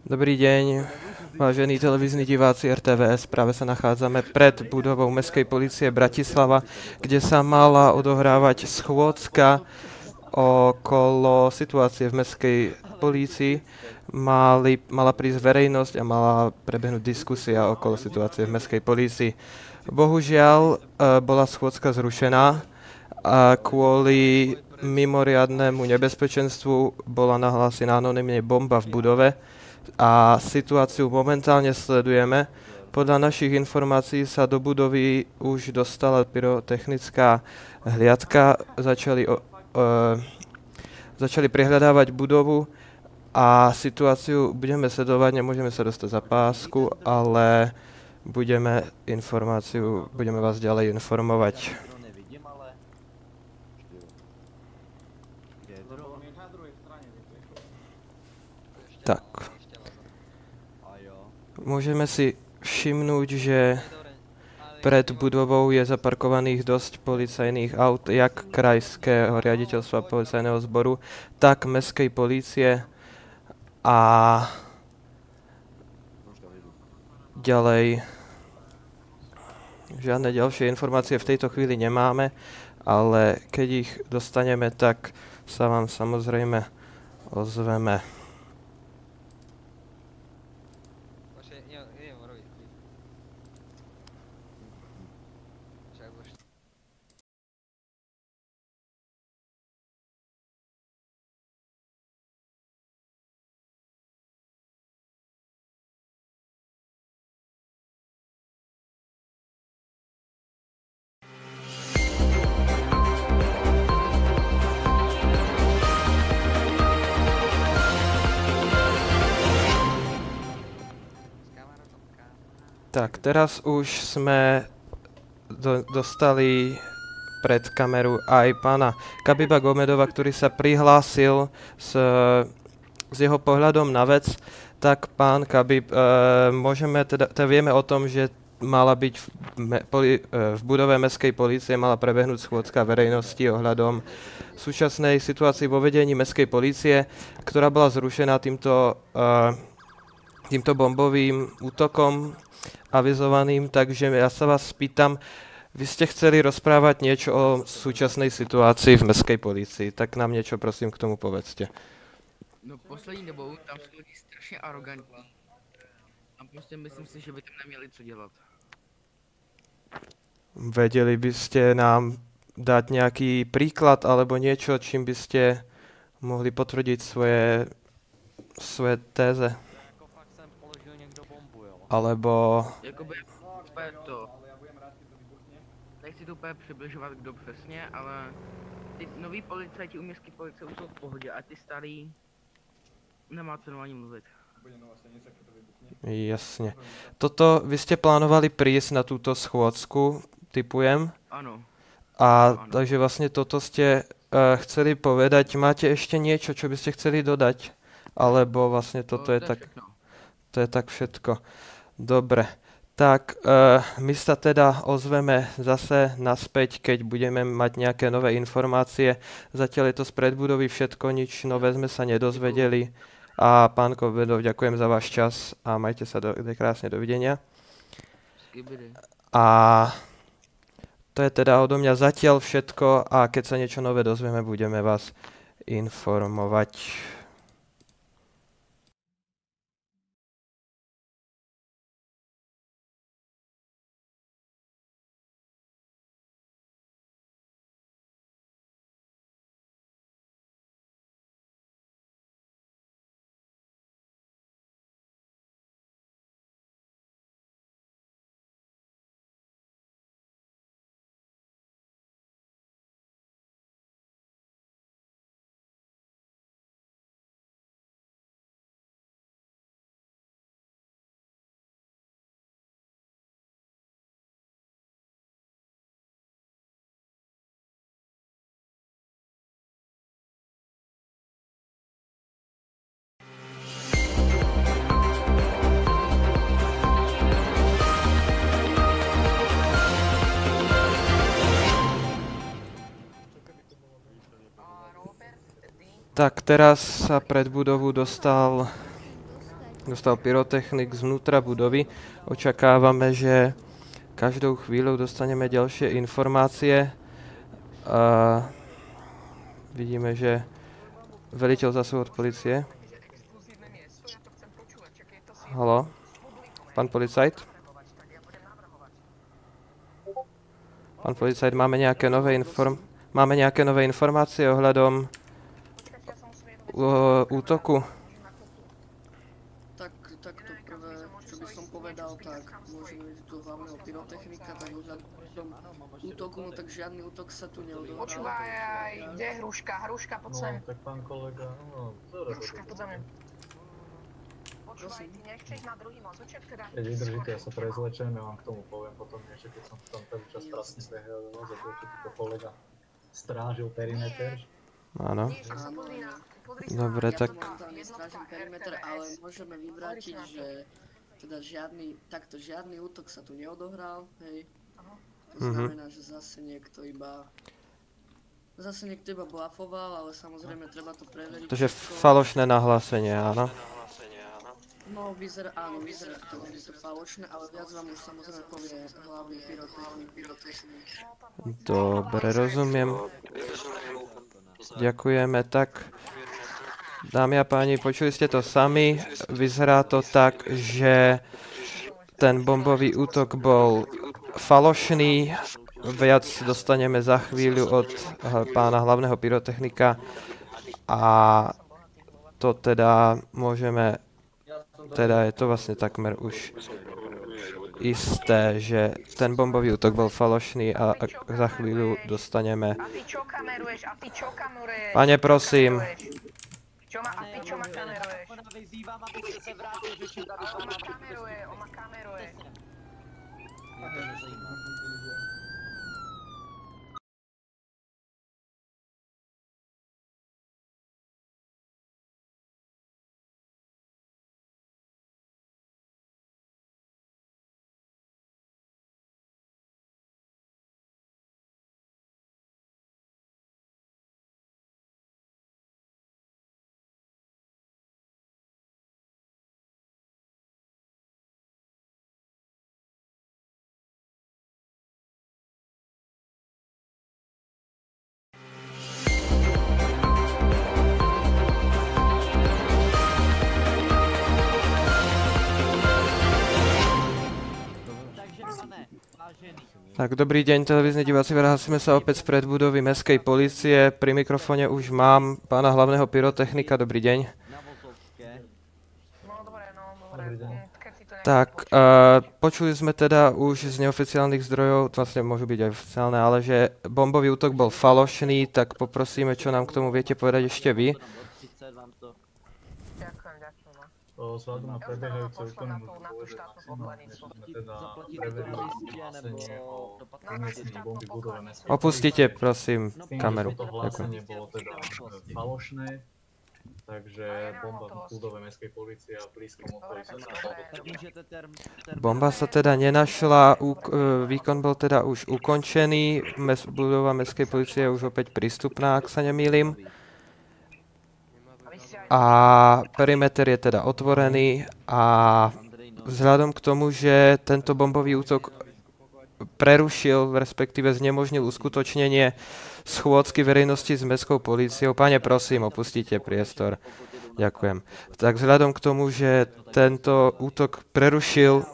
Dobrý deň, vážení televízni diváci RTVS. Práve sa nachádzame pred budovou Mestskej polície Bratislava, kde sa mala odohrávať schôdzka okolo situácie v Mestskej polícii. Mala prísť verejnosť a mala prebehnúť diskusia okolo situácie v Mestskej polícii. Bohužiaľ bola schôdzka zrušená a kvôli mimoriadnemu nebezpečenstvu bola nahlásená anonymne bomba v budove a situáciu momentálne sledujeme. Podľa našich informácií sa do budovy už dostala pyrotechnická hliadka, začali prehľadávať budovu a situáciu budeme sledovať, nemôžeme sa dostať za pásku, ale budeme vás ďalej informovať. Tak. Môžeme si všimnúť, že pred budovou je zaparkovaných dosť policajných aut, jak krajského riaditeľstva policajného zboru, tak mestskej polície a ďalej žiadne ďalšie informácie v tejto chvíli nemáme, ale keď ich dostaneme, tak sa vám samozrejme ozveme. Tak, teraz už sme dostali pred kameru aj pána Kabiba Gomedova, ktorý sa prihlásil s jeho pohľadom na vec. Tak, pán Kabib, vieme o tom, že mala byť v budove Mestskej polície mala prebehnúť schôdzka verejnosti ohľadom súčasnej situácii vo vedení Mestskej polície, ktorá bola zrušená týmto bombovým útokom avizovaným, takže ja sa vás spýtam, vy ste chceli rozprávať niečo o súčasnej situácii v Mestskej polícii, tak nám niečo prosím k tomu povedzte. No poslední dobou tam jsou lidi strašně arrogantní a prostě myslím si, že by tam neměli co dělat. Vedeli by ste nám dať nejaký príklad alebo niečo, čím by ste mohli potvrdiť svoje téze? Alebo... Jakoby to... Nechci to úplně přibližovat, kdo přesně, ale ty noví policajti u městské policie už jsou v pohodě a ty starý nemá cenu ani mluvit. Jasne. Toto, vy ste plánovali prísť na túto schôdzku, typujem? Áno. A takže vlastne toto ste chceli povedať. Máte ešte niečo, čo by ste chceli dodať? Alebo vlastne toto je tak... To je tak všetko. Dobre, tak my sa teda ozveme zase naspäť, keď budeme mať nejaké nové informácie. Zatiaľ je to z predbudovy všetko, nič nové sme sa nedozvedeli. A pán Kovedov, ďakujem za váš čas a majte sa krásne, dovidenia. A to je teda odo mňa zatiaľ všetko a keď sa niečo nové dozvieme, budeme vás informovať. Tak teraz sa pred budovu dostal dostal pyrotechnik znútra budovy. Očakávame, že každou chvíľou dostaneme ďalšie informácie. Vidíme, že veliteľ zásahu od policie. Haló? Pán policajt? Pán policajt, máme nejaké nové informácie ohľadom útoku? Tak to prvé, čo by som povedal, tak môžeme ísť do hlavného pyrotechnika, tak ohľadom útoku, no tak žiadny útok sa tu neodohral. Počúvaj, kde je Hruška, poď sem. No, tak pán kolega, no, Hruška, poď za mňa. Počúvaj, ty nechceš na druhý mozoček teda? keď vydržíte, ja sa prezlečem, ja vám k tomu poviem potom niečo, keď som tam celý čas prasne behal, že to určite kolega strážil perimeter. Áno. Pozri sa Dobre, na tak Momentálne strážim perimeter, ale môžeme vyvrátiť, že teda žiadny útok sa tu neodohral, hej. To znamená, že zase niekto iba blafoval, ale samozrejme treba to preveriť. Takže falošné nahlásenie, áno. No, vyzerá to, že je to falošné, ale viac vám už samozrejme povie hlavný pyrotechnik. Dobre, rozumiem. Ďakujeme. Tak, dámy a páni, počuli ste to sami. Vyzerá to tak, že ten bombový útok bol falošný. Viac dostaneme za chvíľu od pána hlavného pyrotechnika. A to teda môžeme... Teda je to vlastne takmer už isté, že ten bombový útok bol falošný a za chvíľu dostaneme... A ty čo kameruješ? Pane, prosím. A ty čo ma kameruješ? On ma kameruje. Tak, dobrý deň, televízni diváci, vrahásime sa opäť spred budovy mestskej polície. Pri mikrofóne už mám pána hlavného pyrotechnika, dobrý deň. No dobre. Tak, počuli sme teda už z neoficiálnych zdrojov, vlastne môžu byť aj oficiálne, ale že bombový útok bol falošný, tak poprosíme, čo nám k tomu viete povedať ešte vy. Vzhľadom na prebiehajúce úkony sme teda preverili hlásenie o umiestnení bomby v budove mestskej Opustite, prosím, polície. kameru. Toto Ďakujem. hlásenie bolo teda falošné, takže bomba v budove mestskej polície a blízkom okolí sa našla. Bomba sa teda nenašla, výkon bol teda už ukončený, budova mestskej polície je už opäť prístupná, ak sa nemýlim. A perimeter je teda otvorený a vzhľadom k tomu, že tento bombový útok prerušil, respektíve znemožnil uskutočnenie schôdzky verejnosti s mestskou políciou. Páne, prosím, opustite priestor. Ďakujem. Tak vzhľadom k tomu, že tento útok prerušil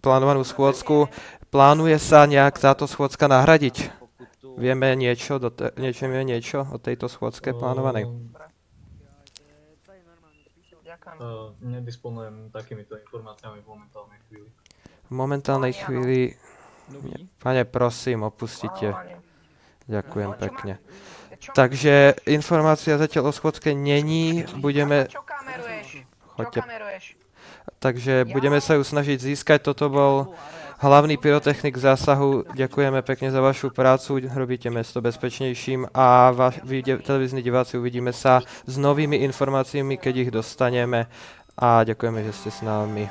plánovanú schôdzku, plánuje sa nejak táto schôdzka nahradiť? Vieme niečo o tejto schôdzke plánovanej? Nedisponujem takýmito informáciami v momentálnej chvíli. V momentálnej chvíli... Pane, prosím, opustite. Ďakujem pekne. Takže informácia zatiaľ o schôdzke není. Budeme... Choďte. Takže budeme sa ju snažiť získať. Toto bol hlavný pyrotechnik zásahu. Ďakujeme pekne za vašu prácu. Robíte mesto bezpečnejším a vy, televízni diváci, uvidíme sa s novými informáciami, keď ich dostaneme. A ďakujeme, že ste s nami.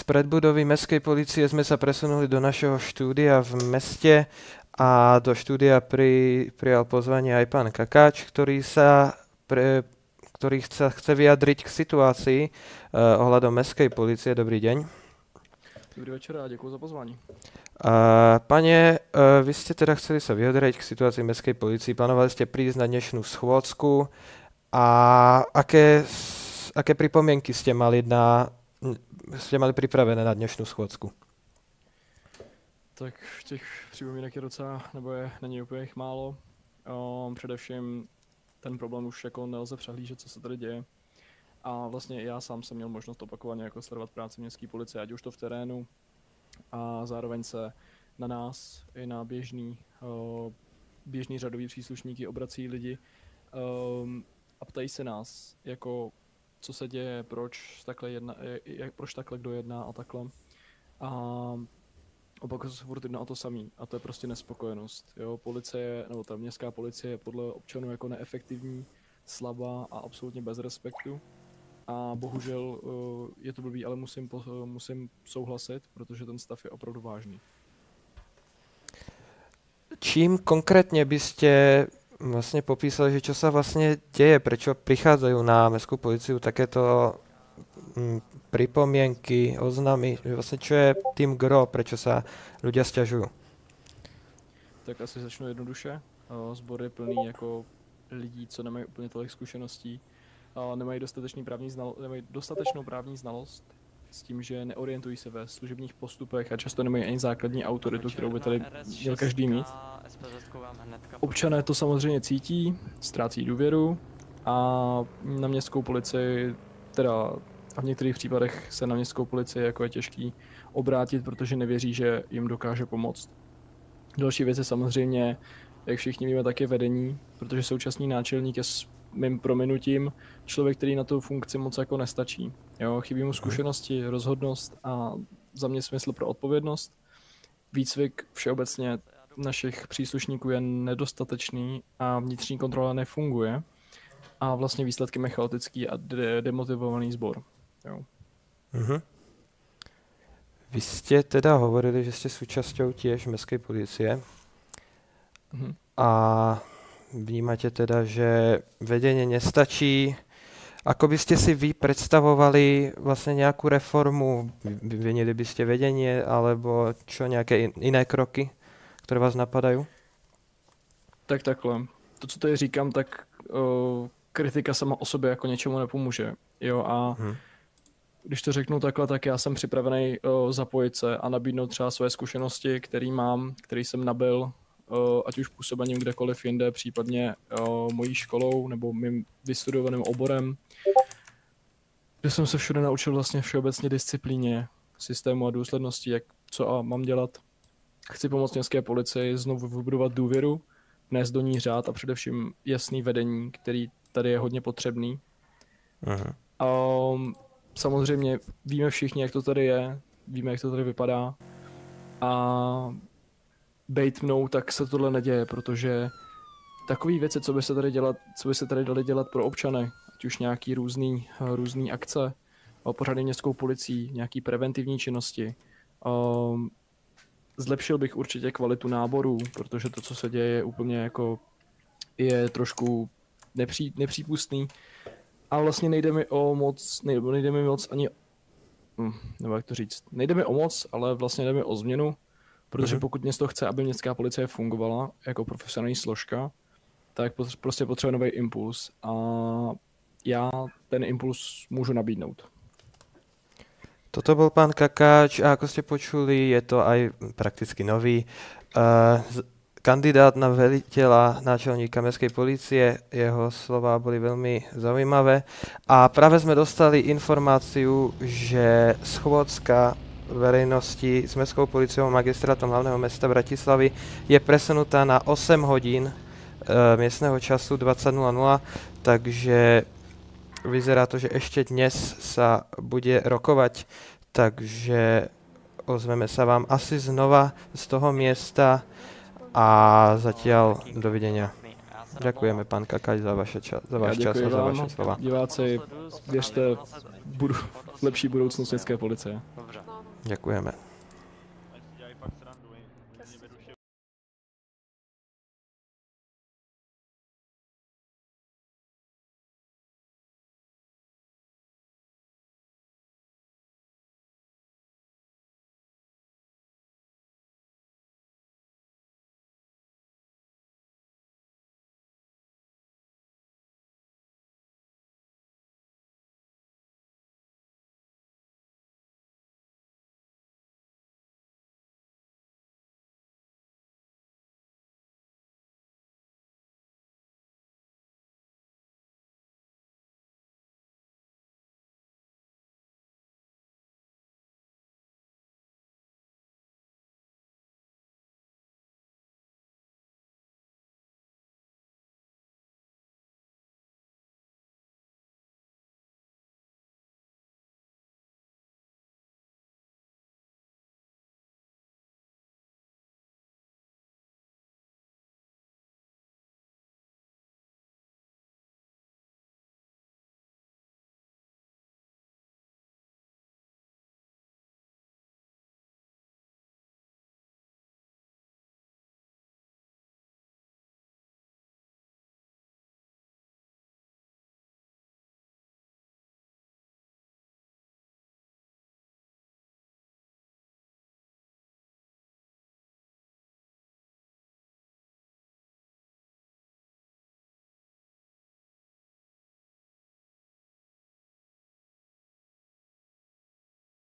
predbudovy mestskej polície sme sa presunuli do našeho štúdia v meste a do štúdia prijal pozvanie aj pán Kakáč, ktorý sa chce vyjadriť k situácii ohľadom mestskej polície. Dobrý deň. Dobrý večer a ďakujem za pozvání. Pane, vy ste teda chceli sa vyjadriť k situácii mestskej polícii. Plánovali ste prísť na dnešnú schôdzku a aké pripomienky ste mali pripravené na dnešnú schôdzku? Tak těch připomínek je docela, nebo není úplně jich málo. Především ten problém už jako nelze přehlížet, co se tady děje. A vlastně já sám jsem měl možnost opakovaně jako sledovat práci městské policie, ať už to v terénu, a zároveň se na nás i na běžný řadový příslušníky obrací lidi a ptají se nás, jako co se děje, proč takhle kdo jedná a takhle. A opakuje se furt jedná o to samý, a to je prostě nespokojenost. Jo? Policie, nebo ta městská policie je podle občanů jako neefektivní, slabá a absolutně bez respektu. A bohužel je to blbý, ale musím souhlasit, protože ten stav je opravdu vážný. Čím konkrétne by ste vlastne popísali, že čo sa vlastne deje, prečo prichádzajú na mestskú políciu takéto pripomienky, oznámy, že vlastne čo je tým gro, prečo sa ľudia sťažujú? Tak asi začnu jednoduše. Sbor je plný jako lidí, co nemají úplně tolik zkušeností, nemají dostatečnou právní znalost s tím, že neorientují se ve služebních postupech a často nemají ani základní autoritu, kterou by tady měl každý mít. Občané to samozřejmě cítí, ztrácí důvěru a na městskou policii, a v některých případech se na městskou policii jako je těžký obrátit, protože nevěří, že jim dokáže pomoct. Další věc je samozřejmě, jak všichni víme, také vedení, protože současný náčelník je s mým prominutím člověk, který na tu funkci moc jako nestačí. Jo, chybí mu zkušenosti, rozhodnost a za mě smysl pro odpovědnost. Výcvik všeobecně našich příslušníků je nedostatečný a vnitřní kontrola nefunguje. A vlastně výsledkem je chaotický a demotivovaný sbor. Jo. Vy ste teda hovorili, že ste súčasťou tiež mestskej polície. A vnímate teda, že vedenie nestačí. Ako by ste si vy predstavovali vlastne nejakú reformu? Vymenili by ste vedenie alebo čo, nejaké iné kroky, ktoré vás napadajú? Tak takhle. To, co tady říkám, tak kritika sama o sobě jako něčemu nepomůže. Jo, a když to řeknu takhle, tak já jsem připravený zapojit se a nabídnout třeba své zkušenosti, který jsem nabyl, ať už působením kdekoliv jinde, případně mojí školou nebo mým vystudovaným oborem, kde jsem se všude naučil vlastně všeobecně disciplíně, systému a důslednosti, co a mám dělat. Chci pomoct městské policii znovu vybudovat důvěru, vnést do ní řád a především jasný vedení, který tady je hodně potřebný. Samozřejmě víme všichni, jak to tady je, víme, jak to tady vypadá a bejt mnou, tak se tohle neděje, protože takové věci, co by se tady dali dělat pro občany, ať už nějaký různý akce, pořádný městskou policií, nějaký preventivní činnosti. Zlepšil bych určitě kvalitu náborů, protože to, co se děje, je úplně jako je trošku nepřípustný. A vlastně nejde mi o moc ani, nebo jak to říct, nejde mi o moc, ale vlastně jde mi o změnu, protože pokud město chce, aby městská policie fungovala jako profesionální složka, tak prostě potřebuje nový impuls a já ten impuls můžu nabídnout. Toto bol pán Kakáč a ako ste počuli, je to aj prakticky nový kandidát na veliteľa náčelníka mestskej polície. Jeho slová boli veľmi zaujímavé. A práve sme dostali informáciu, že schôdzka verejnosti s mestskou políciou a magistrátom hlavného mesta Bratislavy je presunutá na 8 hodín miestneho času 20:00, takže vyzerá to, že ešte dnes sa bude rokovať, takže ozveme sa vám asi znova z toho miesta a zatiaľ dovidenia. Ďakujeme, pán Kakáč, za váš čas a za vaše slova. Diváci, věřte v lepší budoucnost městské policie. Ďakujeme.